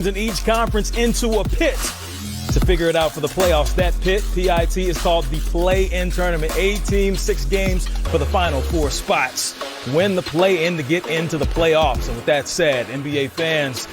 in each conference into a pit to figure it out for the playoffs. That pit, PIT, is called the play-in tournament. 8 teams, 6 games for the final 4 spots. Win the play-in to get into the playoffs. And with that said, NBA fans,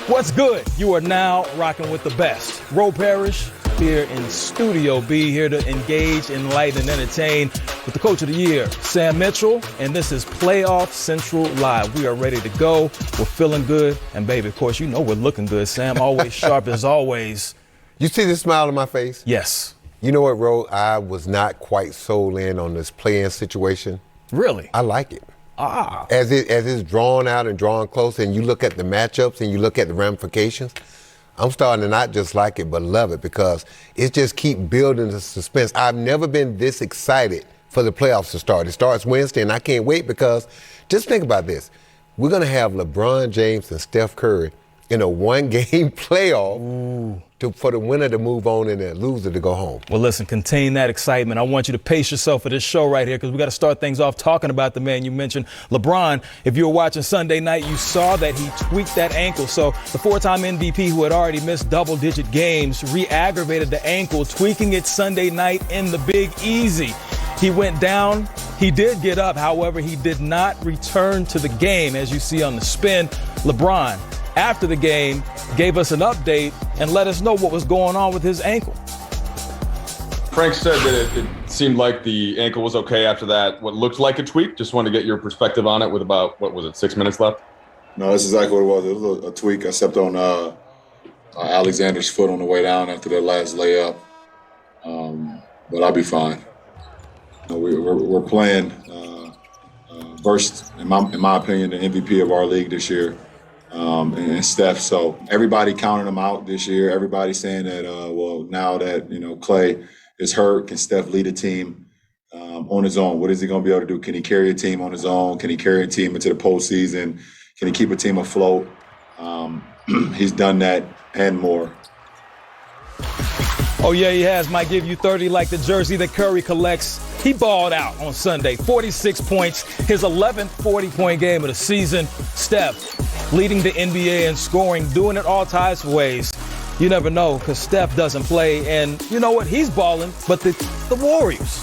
what's good? You are now rocking with the best. Ro Parrish here in Studio B, here to engage, enlighten, and entertain with the Coach of the Year, Sam Mitchell. And this is Playoff Central Live. We are ready to go. We're feeling good. And, baby, of course, you know we're looking good, Sam. Always sharp as always. You see this smile on my face? Yes. You know what, Ro? I was not quite sold in on this play-in situation. Really? I like it. As it's drawn out and drawn close, and you look at the matchups and you look at the ramifications, I'm starting to not just like it, but love it, because it just keeps building the suspense. I've never been this excited for the playoffs to start. It starts Wednesday, and I can't wait, because just think about this. We're going to have LeBron James and Steph Curry in a one-game playoff for the winner to move on and the loser to go home. Well, listen, contain that excitement. I want you to pace yourself for this show right here, because we got to start things off talking about the man you mentioned, LeBron. If you were watching Sunday night, you saw that he tweaked that ankle. So the 4-time MVP, who had already missed double-digit games, re-aggravated the ankle, tweaking it Sunday night in the Big Easy. He went down. He did get up. However, he did not return to the game, as you see on the spin. LeBron, after the game, gave us an update and let us know what was going on with his ankle. Frank said that it seemed like the ankle was okay after that, what looked like a tweak. Just wanted to get your perspective on it with about, 6 minutes left? No, that's exactly what it was. It was a tweak. I stepped on Alexander's foot on the way down after that last layup. But I'll be fine. We're playing versus, in my opinion, the MVP of our league this year. And Steph. So everybody counting him out this year. Everybody saying that, now that, Clay is hurt, can Steph lead a team on his own? What is he going to be able to do? Can he carry a team on his own? Can he carry a team into the postseason? Can he keep a team afloat? He's done that and more. Oh, yeah, he has. Might give you 30 like the jersey that Curry collects. He balled out on Sunday. 46 points, his 11th 40-point game of the season. Steph leading the NBA in scoring, doing it all types of ways. You never know, because Steph doesn't play. And you know what? He's balling. But the Warriors,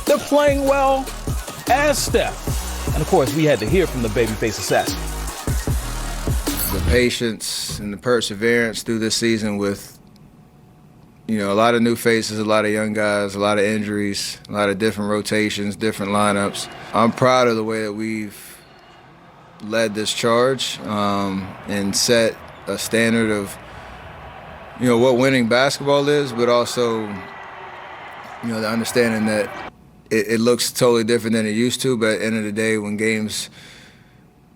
they're playing well as Steph. And, of course, we had to hear from the babyface assassin. The patience and the perseverance through this season with, a lot of new faces, a lot of young guys, a lot of injuries, a lot of different rotations, different lineups. I'm proud of the way that we've led this charge and set a standard of, what winning basketball is, but also, the understanding that it looks totally different than it used to, but at the end of the day, when games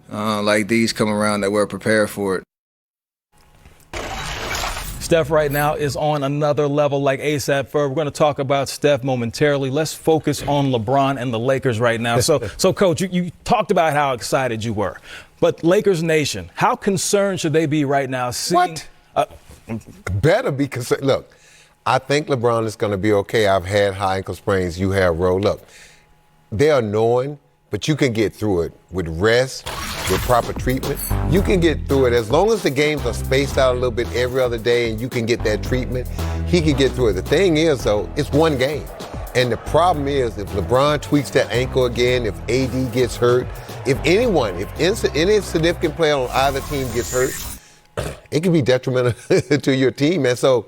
like these come around, that we're prepared for it. Steph right now is on another level like ASAP Ferg. We're going to talk about Steph momentarily. Let's focus on LeBron and the Lakers right now. So Coach, you talked about how excited you were. But Lakers Nation, how concerned should they be right now? Better be concerned. Look, I think LeBron is going to be okay. I've had high ankle sprains. You have, Ro. Look, they're annoying, but you can get through it with rest, with proper treatment. You can get through it as long as the games are spaced out a little bit every other day and you can get that treatment. He can get through it. The thing is, though, it's one game. And the problem is, if LeBron tweaks that ankle again, if AD gets hurt, if any significant player on either team gets hurt, it can be detrimental to your team. And so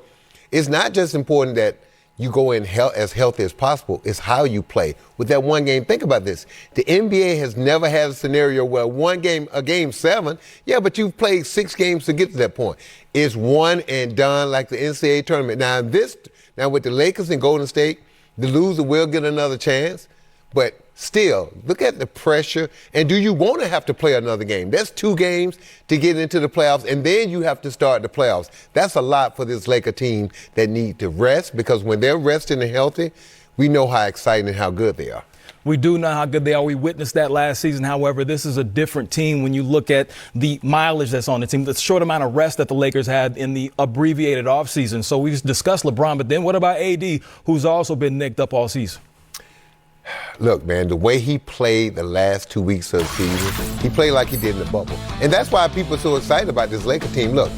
it's not just important that you go in as healthy as possible. It's how you play. With that one game, think about this. The NBA has never had a scenario where a game 7, but you've played 6 games to get to that point. It's one and done like the NCAA tournament. Now with the Lakers and Golden State, the loser will get another chance. But still, look at the pressure. And do you want to have to play another game? That's 2 games to get into the playoffs, and then you have to start the playoffs. That's a lot for this Laker team that need to rest, because when they're resting and healthy, we know how exciting and how good they are. We do know how good they are. We witnessed that last season. However, this is a different team when you look at the mileage that's on the team, the short amount of rest that the Lakers had in the abbreviated offseason. So we just discussed LeBron, but then what about AD, who's also been nicked up all season? Look, man, the way he played the last 2 weeks of the season, he played like he did in the bubble. And that's why people are so excited about this Laker team. Look,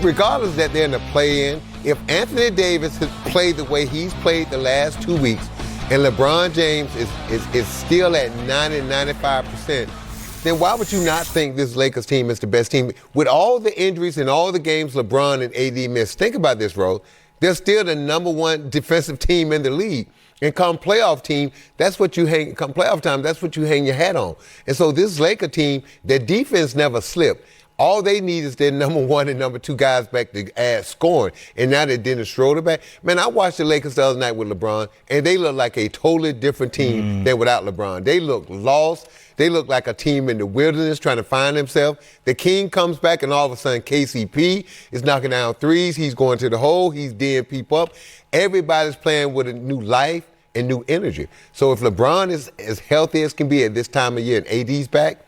regardless that they're in the play-in, if Anthony Davis has played the way he's played the last 2 weeks, and LeBron James is still at 95%, then why would you not think this Lakers team is the best team? With all the injuries and all the games LeBron and AD missed, think about this, Rose. They're still the number one defensive team in the league. And come playoff time, that's what you hang your hat on. And so this Laker team, their defense never slipped. All they need is their number one and number two guys back to add scoring. And now they're Dennis Schroeder back. Man, I watched the Lakers the other night with LeBron, and they look like a totally different team than without LeBron. They look lost. They look like a team in the wilderness trying to find themselves. The King comes back, and all of a sudden KCP is knocking down threes. He's going to the hole. He's D'ing people up. Everybody's playing with a new life and new energy. So if LeBron is as healthy as can be at this time of year and AD's back,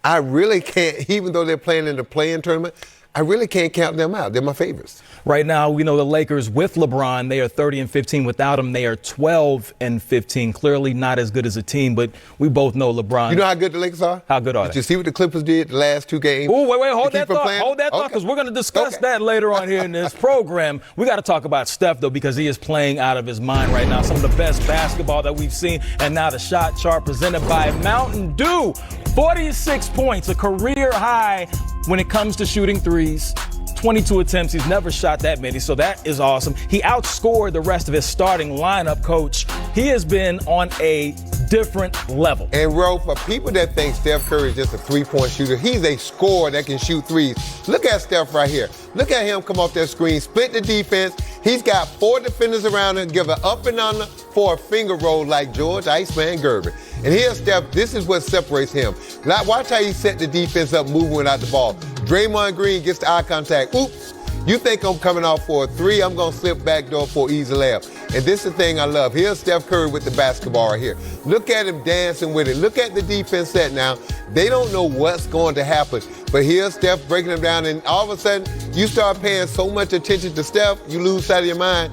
I really can't, even though they're playing in the play-in tournament, I really can't count them out. They're my favorites. Right now, we know the Lakers with LeBron, they are 30-15. Without him, they are 12-15. Clearly not as good as a team, but we both know LeBron. You know how good the Lakers are? How good are they? Did you see what the Clippers did the last two games? Oh, wait, hold that thought, because we're going to discuss that later on here in this program. We got to talk about Steph, though, because he is playing out of his mind right now. Some of the best basketball that we've seen, and now the shot chart presented by Mountain Dew. 46 points, a career high when it comes to shooting threes. 22 attempts. He's never shot that many, so that is awesome. He outscored the rest of his starting lineup, Coach. He has been on a different level. And, Ro, for people that think Steph Curry is just a three-point shooter, he's a scorer that can shoot threes. Look at Steph right here. Look at him come off that screen, split the defense. He's got 4 defenders around him, give an up and under for a finger roll like George Iceman Gerber. And here's Steph. This is what separates him. Now, watch how he set the defense up, moving without the ball. Draymond Green gets the eye contact. Oops. You think I'm coming off for a three, I'm going to slip back door for an easy layup. And this is the thing I love. Here's Steph Curry with the basketball right here. Look at him dancing with it. Look at the defense set now. They don't know what's going to happen. But here's Steph breaking them down, and all of a sudden, you start paying so much attention to Steph, you lose sight of your mind.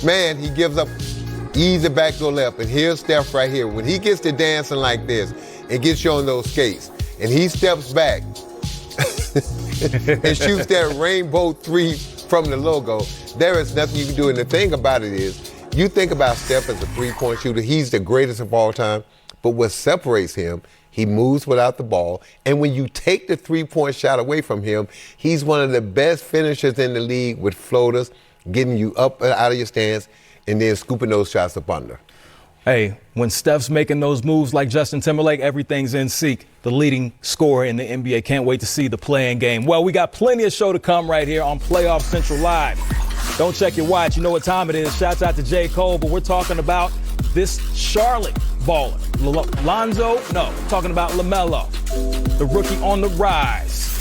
Man, he gives up easy backdoor left. And here's Steph right here. When he gets to dancing like this and gets you on those skates, and he steps back and shoots that rainbow three from the logo, there is nothing you can do. And the thing about it is, you think about Steph as a three-point shooter, he's the greatest of all time, but what separates him, he moves without the ball, and when you take the three-point shot away from him, he's one of the best finishers in the league with floaters, getting you up and out of your stance, and then scooping those shots up under. Hey, when Steph's making those moves like Justin Timberlake, everything's in sync. The leading scorer in the NBA. Can't wait to see the play-in game. Well, we got plenty of show to come right here on Playoff Central Live. Don't check your watch. You know what time it is. Shouts out to J. Cole, but we're talking about this Charlotte baller. Lonzo? No, talking about LaMelo, the rookie on the rise.